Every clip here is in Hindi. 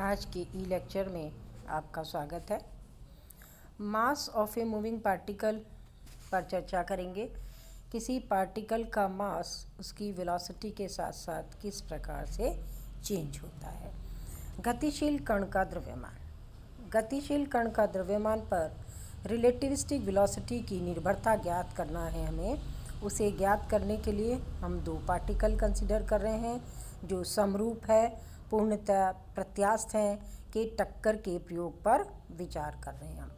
आज के ई लेक्चर में आपका स्वागत है। Mass of a moving particle पर चर्चा करेंगे। किसी पार्टिकल का मास उसकी वेलोसिटी के साथ साथ किस प्रकार से चेंज होता है। गतिशील कण का द्रव्यमान। गतिशील कण का द्रव्यमान पर रिलेटिविस्टिक वेलोसिटी की निर्भरता ज्ञात करना है हमें। उसे ज्ञात करने के लिए हम दो पार्टिकल कंसिडर कर रहे हैं जो समरूप है, पूर्णतः प्रत्यास्थ हैं के टक्कर के प्रयोग पर विचार कर रहे हैं हम।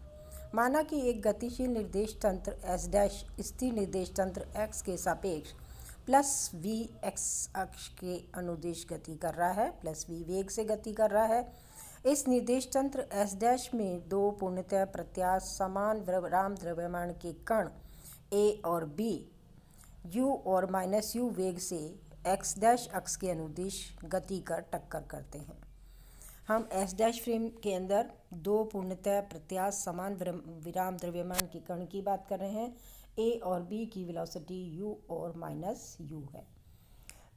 माना कि एक गतिशील निर्देश तंत्र एस डैश स्थिर निर्देश तंत्र x के सापेक्ष प्लस v x अक्ष के अनुदिश गति कर रहा है, प्लस v वेग से गति कर रहा है। इस निर्देश तंत्र एस डैश में दो पूर्णतः प्रत्यास्थ समान विराम द्रव्यमान के कण a और b u और माइनस u वेग से एक्स डैश अक्ष के अनुदिश गति कर टक्कर करते हैं। हम एस डैश फ्रेम के अंदर दो पूर्णतः प्रत्यास्थ समान विराम द्रव्यमान के कण की बात कर रहे हैं। ए और बी की वेलोसिटी u और माइनस u है।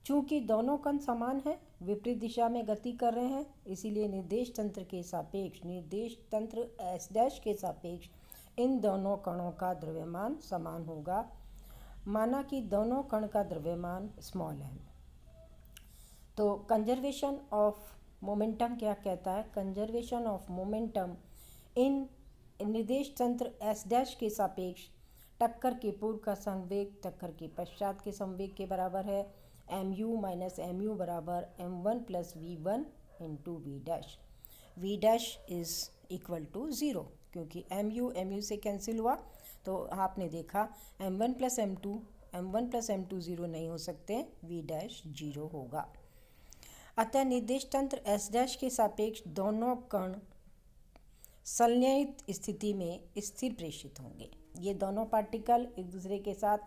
चूँकि दोनों कण समान हैं, विपरीत दिशा में गति कर रहे हैं, इसीलिए निर्देश तंत्र के सापेक्ष निर्देश तंत्र एस डैश के सापेक्ष इन दोनों कणों का द्रव्यमान समान होगा। माना कि दोनों कण का द्रव्यमान स्मॉल है। तो कंजर्वेशन ऑफ मोमेंटम क्या कहता है? कंजर्वेशन ऑफ मोमेंटम इन निर्देश तंत्र एस डैश के सापेक्ष टक्कर के पूर्व का संवेग टक्कर के पश्चात के संवेग के बराबर है। M U minus M U बराबर M one plus V one into V dash. V dash is equal to zero, क्योंकि एम यू से कैंसिल हुआ तो आपने देखा M one plus M two zero नहीं हो सकते, वी डैश जीरो होगा। अतः निर्देश तंत्र एस डैश के सापेक्ष दोनों कण संलयित स्थिति में स्थिर प्रेषित होंगे। ये दोनों पार्टिकल एक दूसरे के साथ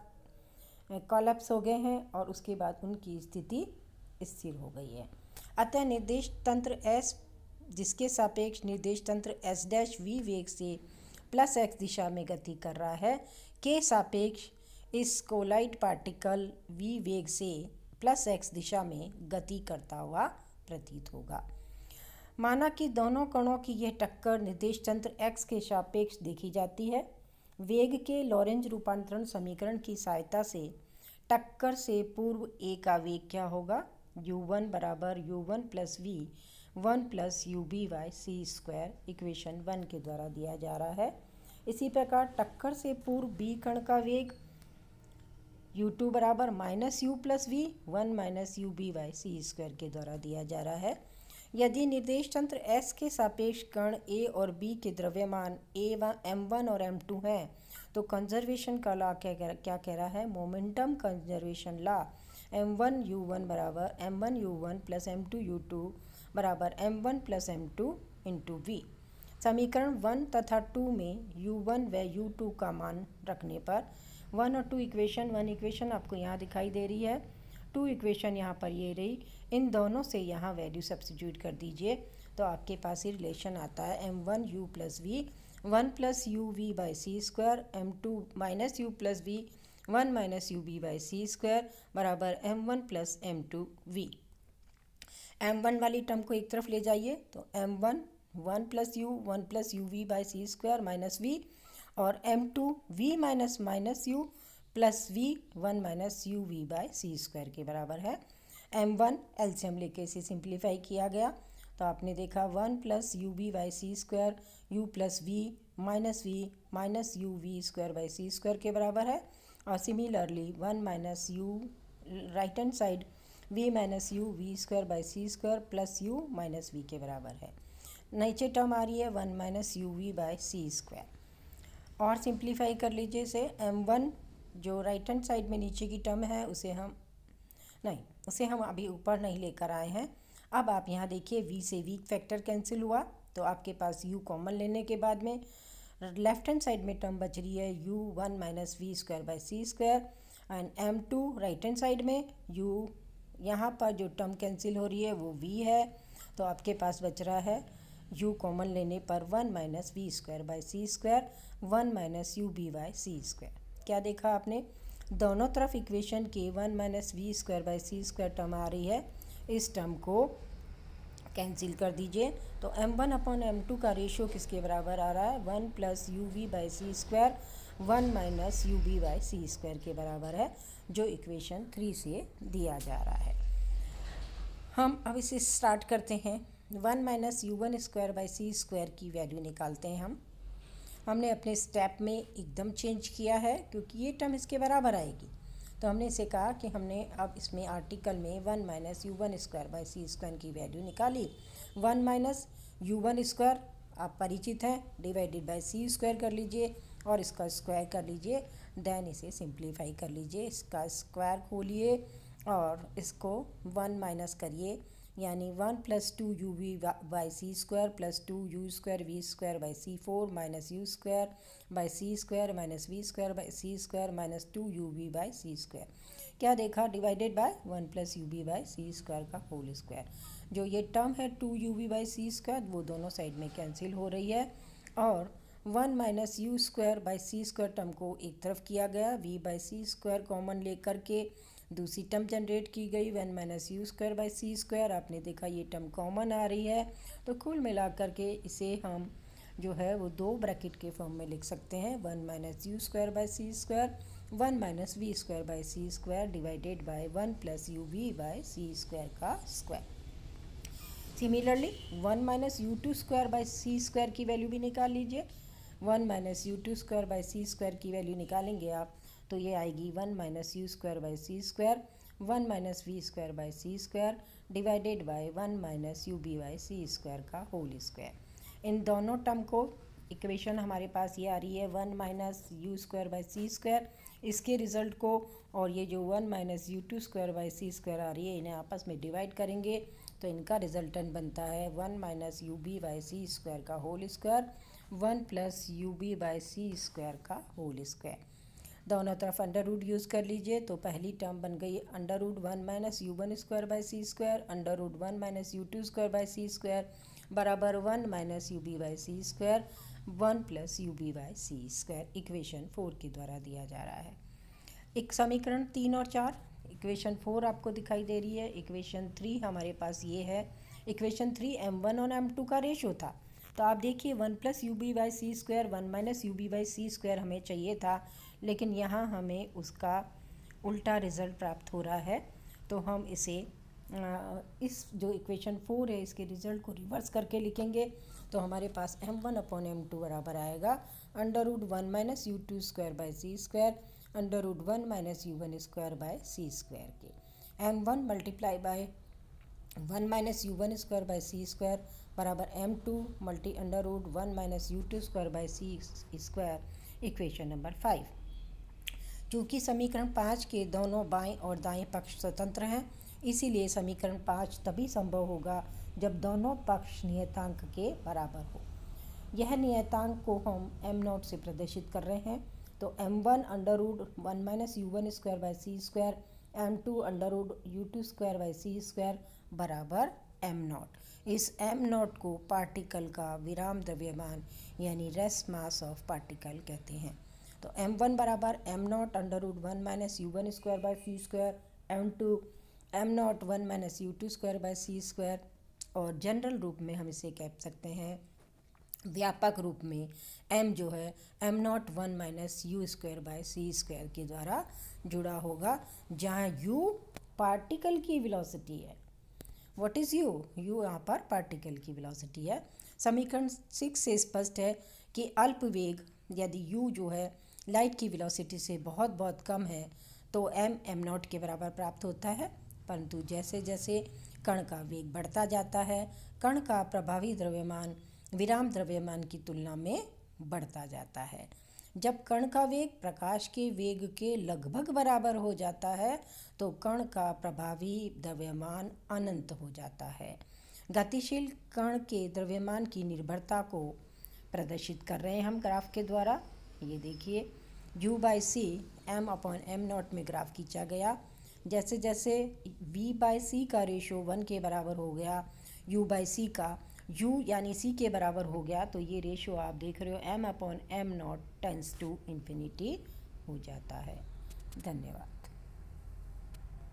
कोलैप्स हो गए हैं और उसके बाद उनकी स्थिति स्थिर हो गई है। अतः निर्देश तंत्र एस जिसके सापेक्ष निर्देश तंत्र एस डैश वी वेग से प्लस एक्स दिशा में गति कर रहा है के सापेक्ष इस कोलाइड पार्टिकल वी वेग से प्लस एक्स दिशा में गति करता हुआ प्रतीत होगा। माना कि दोनों कणों की यह टक्कर निर्देश तंत्र एक्स के सापेक्ष देखी जाती है। वेग के लॉरेंज रूपांतरण समीकरण की सहायता से टक्कर से पूर्व ए का वेग क्या होगा? u1 बराबर u1 plus V one plus U B by C square equation 1 के द्वारा दिया जा रहा है। इसी प्रकार टक्कर से पूर्व बी कण का वेग u2 बराबर minus U plus V one minus U B by C square के द्वारा दिया जा रहा है। यदि निर्देश तंत्र S के सापेक्ष कण A और B के द्रव्यमान M1 और M2 हैं, तो कंजर्वेशन का लॉ क्या कह रहा है? मोमेंटम कंजर्वेशन लॉ M1U1 बराबर M1U1 प्लस M2U2 बराबर M1 plus M2 into V। समीकरण 1 तथा 2 में U1 व U2 का मान रखने पर 1 और 2 इक्वेशन आपको यहाँ दिखाई दे रही है, 2 इक्वेशन यहाँ पर ये रही। इन दोनों से यहाँ वैल्यू सब्स्टिट्यूट कर दीजिए तो आपके पास ये रिलेशन आता है M1 U plus V one plus U V by C square M2 minus U plus V one minus U B by C square बराबर M1 plus M2 V। M1 वाली टर्म को एक तरफ ले जाइए तो M1 one plus U V by C square minus V और M2 V minus U plus V one minus U V by C square के बराबर है। M1 एलसीएम लेके इसे सिंप्लीफाई किया गया तो आपने देखा 1 plus U B by C square U plus V minus U V square by C square के बराबर है। और similarly 1 minus U right hand side V minus U V square by C square plus U minus V के बराबर है। नीचे टर्म आ रही है 1 minus U V by C square. और सिंप्लीफाई कर लीजिए इसे M1 जो राइट हैंड साइड में नीचे की टर्म है उसे हम अभी ऊपर नहीं लेकर आए हैं। अब आप यहाँ देखिए v से वीक फैक्टर कैंसिल हुआ तो आपके पास u कॉमन लेने के बाद में लेफ्ट हैंड साइड में टर्म बच रही है u1 minus V square by C square and M2 right hand side में u यहाँ पर जो टर्म कैंसिल हो रही है वो v है तो आपके पास बच रहा है u कॉमन लेने पर 1 minus V square by C square 1 minus U B by C square. क्या देखा आपने? दोनों तरफ इक्वेशन के 1 minus V square by C square term आ रही है। इस टर्म को कैंसिल कर दीजिए। तो m1 अपॉन m2 का रेशियो किसके बराबर आ रहा है, 1 plus U V by C square 1 minus U B by C square के बराबर है, जो इक्वेशन 3 से दिया जा रहा है। हम अब इसे स्टार्ट करते हैं। 1 minus you one square by C square की वैल्यू निकालते हैं हमने अपने स्टेप में एकदम चेंज किया है क्योंकि ये टर्म इसके बराबर आएगी। तो हमने इसे कहा कि हमने अब इसमें आर्टिकल में 1 minus you one square by C square की वैल्यू निकाली। 1 माइनस यू वन स्क्वायर आप परिचित हैं, डिवाइडेड बाई सी स्क्वायर कर लीजिए और इसका स्क्वायर कर लीजिए, देन इसे सिंप्लीफाई कर लीजिए। इसका स्क्वायर खोलिए और इसको 1 माइनस करिए, यानी 1 plus 2 U V by C square plus 2 U square V square by C 4 minus you square by C square minus V square by C square minus 2 U V by C square. क्या देखा, divided by 1 plus U V by C square का होल स्क्वायर। जो ये टर्म है 2 U V by C square वो दोनों साइड में कैंसिल हो रही है और 1 minus you square by C square term को एक तरफ किया गया, V by C square common लेकर के दूसरी टर्म जनरेट की गई 1 minus you square by C square. आपने देखा ये टर्म कॉमन आ रही है, तो कुल मिला करके इसे हम जो है वो 2 ब्रैकेट के फॉर्म में लिख सकते हैं। 1 minus you square by C square 1 minus V square by C square divided by 1 plus U V by C square का square. Similarly 1 minus you two square by C square की वैल्यू भी निकाल लीजिए। 1 minus you two square by C square की वैल्यू निकालेंगे आप तो ये आएगी 1 minus you square by C square 1 minus V square by C square divided by 1 minus U B by C square का होल स्क्वायर। इन दोनों टर्म को इक्वेशन हमारे पास ये आ रही है 1 minus you square by C square, इसके रिजल्ट को और ये जो 1 minus you two square by C square आ रही है इन्हें आपस में डिवाइड करेंगे तो इनका रिजल्टेंट बनता है 1 minus U B by C square का whole square 1 plus U B by C square का होल स्क्वायर। दोनों तरफ अंडर रूट यूज़ कर लीजिए तो पहली टर्म बन गई under root 1 minus you one square by C square under root 1 minus you two square by C square बराबर 1 minus U B by C square 1 plus U B by C square equation 4 के द्वारा दिया जा रहा है। एक समीकरण 3 और 4, इक्वेशन 4 आपको दिखाई दे रही है, इक्वेशन 3 हमारे पास ये है। इक्वेशन 3 m1 और m2 का रेशो था, तो आप देखिए 1 plus U B by C square 1 minus U B by C square हमें चाहिए था, लेकिन यहाँ हमें उसका उल्टा रिज़ल्ट प्राप्त हो रहा है। तो हम इसे इस जो इक्वेशन 4 है इसके रिज़ल्ट को रिवर्स करके लिखेंगे तो हमारे पास m1 अपॉन m2 बराबर आएगा under root 1 minus you two square by C square under root 1 minus you one square by C square के m1 multiply by 1 minus you one square by C square बराबर m2 multi under root 1 minus you two square by C square equation number 5। चूँकि समीकरण 5 के दोनों बाएं और दाएं पक्ष स्वतंत्र हैं, इसीलिए समीकरण 5 तभी संभव होगा जब दोनों पक्ष नियतांक के बराबर हो। यह नियतांक को हम m0 से प्रदर्शित कर रहे हैं, तो m1 under root 1 minus you one square by C square m2 under root U two square by C square बराबर m0। इस m0 को पार्टिकल का विराम द्रव्यमान यानी रेस्ट मास ऑफ पार्टिकल कहते हैं। तो m1 बराबर m0 under root 1 minus you one square by C square m2 m0 1 minus you two square by C square, और जनरल रूप में हम इसे कह सकते हैं व्यापक रूप में m जो है m0 1 minus you square by C square के द्वारा जुड़ा होगा, जहाँ u पार्टिकल की वेलोसिटी है। What is u? u यहाँ पर पार्टिकल की वेलोसिटी है। समीकरण 6 से स्पष्ट है कि अल्प वेग यदि u जो है लाइट की वेलोसिटी से बहुत बहुत कम है तो m0 के बराबर प्राप्त होता है, परंतु जैसे जैसे कण का वेग बढ़ता जाता है कण का प्रभावी द्रव्यमान विराम द्रव्यमान की तुलना में बढ़ता जाता है। जब कण का वेग प्रकाश के वेग के लगभग बराबर हो जाता है तो कण का प्रभावी द्रव्यमान अनंत हो जाता है। गतिशील कण के द्रव्यमान की निर्भरता को प्रदर्शित कर रहे हैं हम ग्राफ के द्वारा। ये देखिए u by c m upon m0 में ग्राफ खींचा गया। जैसे जैसे v बाई सी का रेशो 1 के बराबर हो गया, u बाई सी का u यानी c के बराबर हो गया, तो ये रेशो आप देख रहे हो m upon m0 tends to infinity हो जाता है। धन्यवाद।